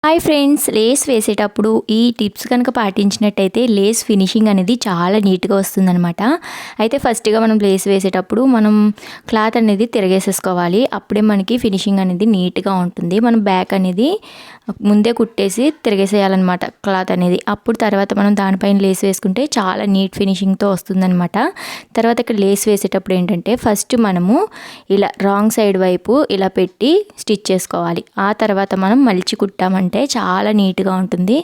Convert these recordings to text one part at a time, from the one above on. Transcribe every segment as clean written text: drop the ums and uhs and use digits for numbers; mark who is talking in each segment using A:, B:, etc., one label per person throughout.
A: Hi friends, Lay's వేసేటప్పుడు ఈ tips కనుక పాటించినట్టయితే లేస్ ఫినిషింగ్ అనేది చాలా నీట్గా వస్తుందన్నమాట. అయితే ఫస్ట్గా మనం లేస్ వేసేటప్పుడు మనం క్లాత్ అనేది తిరగేసేసుకోవాలి. అప్పుడే మనకి ఫినిషింగ్ అనేది నీట్గా ఉంటుంది. మనం బ్యాక్ అనేది ముందే కుట్టేసి తిరగేసేయాలన్నమాట క్లాత్ అనేది. అప్పుడు తర్వాత మనం దానిపైన లేస్ వేసుకుంటే చాలా నీట్ ఫినిషింగ్తో వస్తుందన్నమాట. తర్వాత ఇక్కడ లేస్ వేసేటప్పుడు ఏంటంటే ఫస్ట్ మనము ఇలా రాంగ్ సైడ్ వైపు ఇలా పెట్టి స్టిచ్ చేసుకోవాలి. ఆ తర్వాత మనం మలిచి కుట్టామంటే చాలా నీట్గా ఉంటుంది.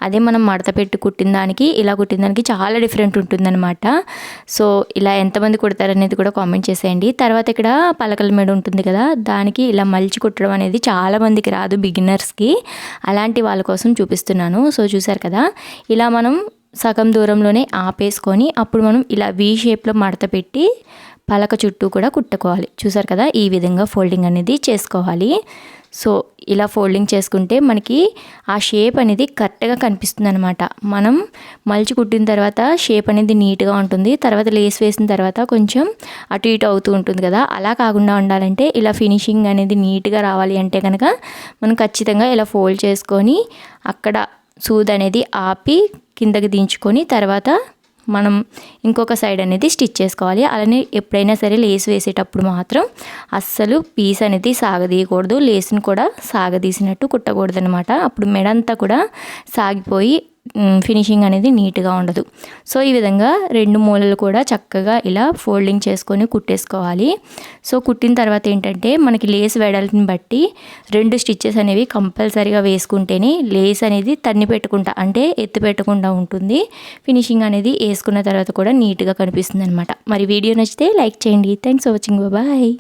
A: అదే మనం మడత పెట్టి కుట్టిన దానికి ఇలా కుట్టిన దానికి చాలా డిఫరెంట్ ఉంటుందన్నమాట. సో ఇలా ఎంతమంది కుడతారనేది కూడా కామెంట్ చేసేయండి. తర్వాత ఇక్కడ పలకల మెడ ఉంటుంది కదా, దానికి ఇలా మలిచి కుట్టడం అనేది చాలా మందికి రాదు, బిగినర్స్కి. అలాంటి వాళ్ళ కోసం చూపిస్తున్నాను. సో చూసారు కదా, ఇలా మనం సగం దూరంలోనే ఆపేసుకొని అప్పుడు మనం ఇలా వీ షేప్లో మడత పెట్టి పలక చుట్టూ కూడా కుట్టుకోవాలి. చూసారు కదా, ఈ విధంగా ఫోల్డింగ్ అనేది చేసుకోవాలి. సో ఇలా ఫోల్డింగ్ చేసుకుంటే మనకి ఆ షేప్ అనేది కరెక్ట్గా కనిపిస్తుంది అనమాట. మనం మలిచి కుట్టిన తర్వాత షేప్ అనేది నీట్గా ఉంటుంది. తర్వాత లేస్ వేసిన తర్వాత కొంచెం అటు ఇటు అవుతూ ఉంటుంది కదా, అలా కాకుండా ఉండాలంటే ఇలా ఫినిషింగ్ అనేది నీట్గా రావాలి అంటే కనుక మనం ఖచ్చితంగా ఇలా ఫోల్డ్ చేసుకొని అక్కడ సూది అనేది ఆపి కిందకి దించుకొని తర్వాత మనం ఇంకొక సైడ్ అనేది స్టిచ్ చేసుకోవాలి. అలానే ఎప్పుడైనా సరే లేస్ వేసేటప్పుడు మాత్రం అస్సలు పీస్ అనేది సాగదీయకూడదు, లేస్ని కూడా సాగదీసినట్టు కుట్టకూడదు అనమాట. అప్పుడు మెడంతా కూడా సాగిపోయి ఫినిషింగ్ అనేది నీట్గా ఉండదు. సో ఈ విధంగా రెండు మూలలు కూడా చక్కగా ఇలా ఫోల్డింగ్ చేసుకొని కుట్టేసుకోవాలి. సో కుట్టిన తర్వాత ఏంటంటే మనకి లేస్ వెడల్పుని బట్టి 2 స్టిచ్చెస్ అనేవి కంపల్సరీగా వేసుకుంటేనే లేస్ అనేది తన్ని పెట్టుకుంటా అంటే ఎత్తి పెట్టకుండా ఉంటుంది. ఫినిషింగ్ అనేది వేసుకున్న తర్వాత కూడా నీట్గా కనిపిస్తుంది అనమాట. మరి వీడియో నచ్చితే లైక్ చేయండి. Thanks for watching. బాయ్.